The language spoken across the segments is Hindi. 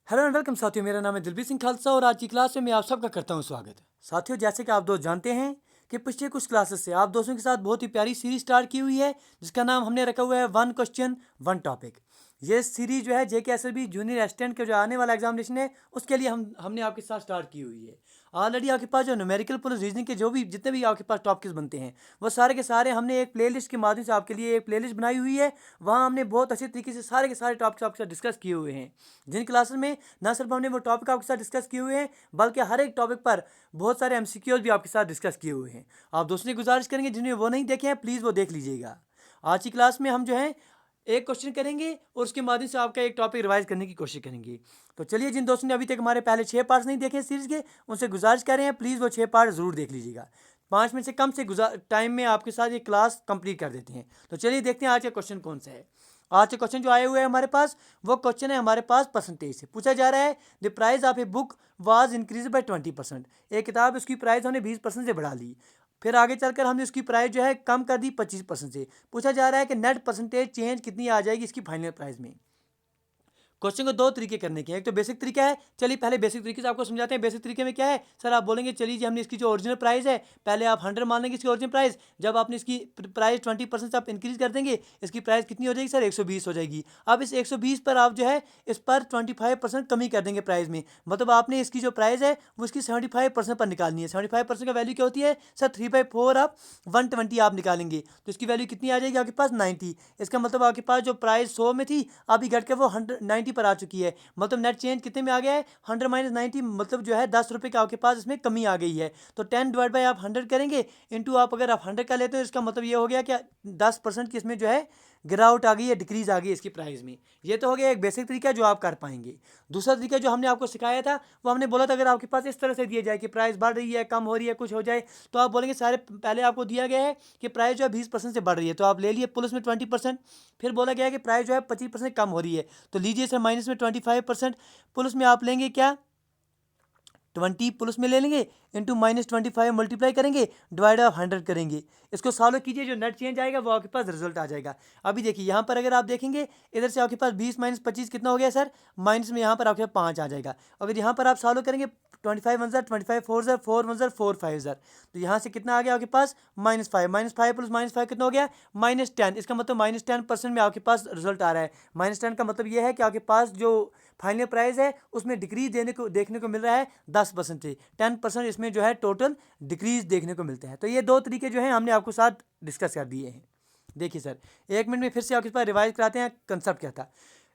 हेलो एंड वेलकम साथियों, मेरा नाम है दिलबीर सिंह खालसा और आज की क्लास में मैं आप सबका करता हूं स्वागत। साथियों, जैसे कि आप दोस्त जानते हैं कि पिछले कुछ क्लासेस से आप दोस्तों के साथ बहुत ही प्यारी सीरीज स्टार्ट की हुई है जिसका नाम हमने रखा हुआ है वन क्वेश्चन वन टॉपिक। ये सीरीज जो है JKSLB जूनियर असिस्टेंट के जो आने वाला एग्जामिनेशन है उसके लिए हमने आपके साथ स्टार्ट की हुई है। ऑलरेडी आपके पास जो न्यूमेरिकल प्लस रीजनिंग के जो भी जितने भी आपके पास टॉपिक्स बनते हैं वो सारे के सारे हमने एक प्लेलिस्ट के माध्यम से आपके लिए एक प्लेलिस्ट बनाई हुई है। वहाँ हमने बहुत अच्छे तरीके से सारे के सारे टॉपिक्स आपके साथ डिस्कस किए हुए हैं। जिन क्लासेस में न सिर्फ हमने वो टॉपिक आपके साथ डिस्कस किए हुए हैं बल्कि हर एक टॉपिक पर बहुत सारे MCQs भी आपके साथ डिस्कस किए हुए हैं। आप दोस्तों से गुजारिश करेंगे जिन्हें वो नहीं देखे हैं प्लीज़ वो देख लीजिएगा। आज की क्लास में हम जो है एक क्वेश्चन करेंगे और उसके माध्यम से आपका एक टॉपिक रिवाइज करने की कोशिश करेंगे। तो चलिए, जिन दोस्तों ने अभी तक हमारे पहले 6 पार्ट्स नहीं देखे सीरीज के उनसे गुजारिश कर रहे हैं प्लीज़ वो 6 पार्ट ज़रूर देख लीजिएगा। 5 मिनट से कम से टाइम में आपके साथ ये क्लास कंप्लीट कर देते हैं। तो चलिए देखते हैं आज का क्वेश्चन कौन सा है। आज के क्वेश्चन जो आए हुए हैं हमारे पास वो क्वेश्चन है हमारे पास परसेंटेज से पूछा जा रहा है। The price of a book was increase by 20%। एक किताब उसकी प्राइस हमने 20% से बढ़ा ली, फिर आगे चलकर हमने उसकी प्राइस जो है कम कर दी 25% से। पूछा जा रहा है कि नेट परसेंटेज चेंज कितनी आ जाएगी इसकी फाइनल प्राइस में। क्वेश्चन को दो तरीके करने के हैं। एक तो बेसिक तरीका है, चलिए पहले बेसिक तरीके से आपको समझाते हैं। बेसिक तरीके में क्या है सर, आप बोलेंगे चलिए जी हमने इसकी जो ओरिजिनल प्राइस है पहले आप 100 मान लेंगे इसकी ओरिजिनल प्राइस। जब आपने इसकी प्राइस 20% से आप इंक्रीज कर देंगे इसकी प्राइस कितनी हो जाएगी सर, 120 हो जाएगी। अब इस 120 पर आप जो है इस पर 25% कमी कर देंगे प्राइस में। मतलब आपने इसकी जो प्राइस है वो इसकी 75% पर निकालनी है। 75% का वैल्यू क्या होती है सर, 3/4 आप 120 आप निकालेंगे तो इसकी वैल्यू कितनी आ जाएगी आपके पास 90। इसका मतलब आपके पास जो प्राइस 100 में थी अभी घट के वो 90 पर आ चुकी है। मतलब नेट चेंज कितने में आ गया है 100 - 90, मतलब जो है 10 रुपये का आपके पास इसमें कमी आ गई है। तो 10 डिवाइड बाई आप 100 करेंगे इंटू आप अगर आप 100 का लेते हो इसका मतलब ये हो गया कि 10% की इसमें जो है गिरावट आ गई है, डिक्रीज आ गई इसकी प्राइस में। ये तो हो गया एक बेसिक तरीका जो आप कर पाएंगे। दूसरा तरीका जो हमने आपको सिखाया था वो हमने बोला था अगर आपके पास इस तरह से दिया जाए कि प्राइस बढ़ रही है, कम हो रही है, कुछ हो जाए तो आप बोलेंगे सारे पहले आपको दिया गया है कि प्राइस जो है 20% से बढ़ रही है तो आप ले लिए प्लस में 20%। फिर बोला गया है कि प्राइस जो है 25% कम हो रही है तो लीजिए सर माइनस में 25%। प्लस में आप लेंगे क्या 20 प्लस में ले लेंगे इंटू -25 मल्टीप्लाई करेंगे डिवाइड ऑफ 100 करेंगे। इसको सॉल्व कीजिए, जो नेट चेंज आएगा वो आपके पास रिजल्ट आ जाएगा। अभी देखिए यहाँ पर अगर आप देखेंगे इधर से आपके पास 20 - 25 कितना हो गया सर, माइनस में यहाँ पर आपके पास 5 आ जाएगा। अगर यहाँ पर आप सॉल्व करेंगे 25 1 25 4 4 1 4 5 तो यहाँ से कितना आ गया आपके पास -5 -5 प्लस -5 कितना हो गया -10। इसका मतलब -10% में आपके पास रिजल्ट आ रहा है। -10 का मतलब ये है कि आपके पास जो फाइनल प्राइस है उसमें डिक्रीज देखने को मिल रहा है 10% से। 10% इसमें जो है टोटल डिक्रीज देखने को मिलता है। तो ये दो तरीके जो हैं हमने आपको साथ डिस्कस कर दिए हैं। देखिए सर, 1 मिनट में फिर से आपके पास रिवाइज कराते हैं कंसेप्ट क्या था।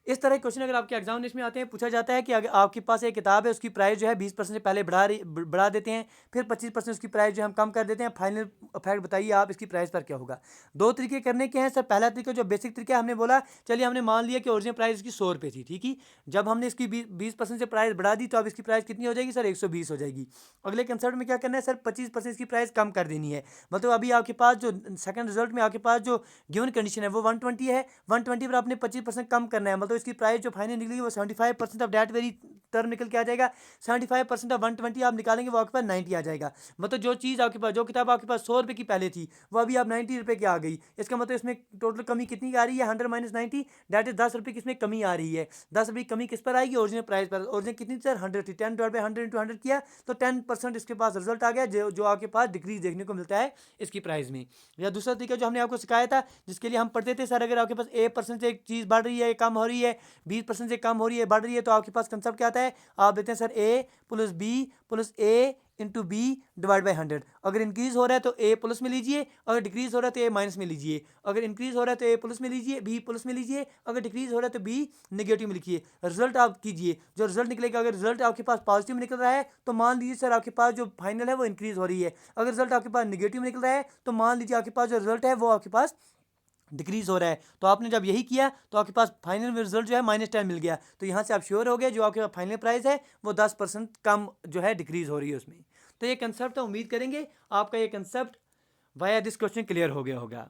इस तरह के क्वेश्चन अगर आपके एग्जामिनेशन में आते हैं पूछा जाता है कि अगर आपके पास एक किताब है उसकी प्राइस जो है 20% से पहले बढ़ा देते हैं, फिर 25% उसकी प्राइस जो हम कम कर देते हैं, फाइनल इफेक्ट बताइए आप इसकी प्राइस पर क्या होगा। दो तरीके करने के हैं सर। पहला तरीका जो बेसिक तरीका हमने बोला, चलिए हमने मान लिया कि ओरिजिनल प्राइस इसकी 100 रुपये थी, ठीक ही। जब हमने इसकी 20% से प्राइस बढ़ा दी तो अब इसकी प्राइस कितनी हो जाएगी सर, 120 हो जाएगी। अगले कंसेप्ट में क्या करना है सर, 25% इसकी प्राइस कम कर देनी है। मतलब अभी आपके पास जो सेकंड रिजल्ट में आपके पास जो गिवन कंडीशन है वो 120 है, 120 पर आपने 25% कम करना है। मतलब इसकी प्राइस जो फाइनल निकलेगी वो 75% ऑफ डेट वेरी टर्म निकल के आ जाएगा। 75% ऑफ 120 आप निकालेंगे वो आपके पास 90 आ जाएगा। मतलब जो चीज़ आपके पास, जो किताब आपके पास 100 रुपये की पहले थी वो अभी आप 90 रुपये की आ गई। इसका मतलब इसमें टोटल कमी कितनी आ रही है 100 - 90 डेट इज 10 रुपये की इसमें कमी आ रही है। 10 रुपये की कमी किस पर आएगी, ओरिजिनल प्राइस पर। ओरिजिनल कितनी सर 100 थी, 10 डिवाइड बाई 100 इंटू 100 किया तो 10% इसके पास रिजल्ट आ गया जो आपके पास डिक्रीज देखने को मिलता है इसकी प्राइस में। या दूसरा तरीका जो हमने आपको सिखाया था जिसके लिए हम पढ़ते थे सर, अगर आपके पास A% से एक चीज़ बढ़ रही है, कम हो रही है, 20% से कम हो रही है, बढ़ रही है, तो आपके पास कंसेप्ट क्या आता है, आप देते हैं sir A plus B plus A into B divide by 100। अगर इंक्रीज हो रहा है तो A प्लस में लीजिए, अगर डिक्रीज हो रहा है तो A माइनस में लीजिए। अगर इंक्रीज हो रहा है तो A प्लस में लीजिए, B प्लस में लीजिए। अगर डिक्रीज हो रहा है तो B नेगेटिव में लिखिए। रिजल्ट आप कीजिए, जो रिजल्ट निकलेगा अगर रिजल्ट आपके पास पॉजिटिव में निकल रहा है तो मान लीजिए सर आपके पास जो फाइनल है वो इंक्रीज हो रही है। अगर रिजल्ट आपके पास नेगेटिव में निकल रहा है तो मान लीजिए आपके पास जो रिजल्ट है वो आपके पास डिक्रीज हो रहा है। तो आपने जब यही किया तो आपके पास फाइनल रिजल्ट जो है -10 मिल गया। तो यहाँ से आप श्योर हो गए जो आपके पास फाइनल प्राइस है वो 10% कम जो है डिक्रीज हो रही है उसमें। तो ये कंसेप्ट है, उम्मीद करेंगे आपका ये concept via this question clear हो गया होगा।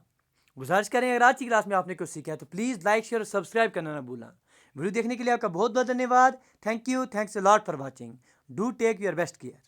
गुजारिश करें अगर आज की क्लास में आपने कुछ सीखा तो प्लीज़ लाइक शेयर और सब्सक्राइब करना ना भूलना। वीडियो देखने के लिए आपका बहुत बहुत धन्यवाद। Thank you, thanks a lot for watching. Do take your best care.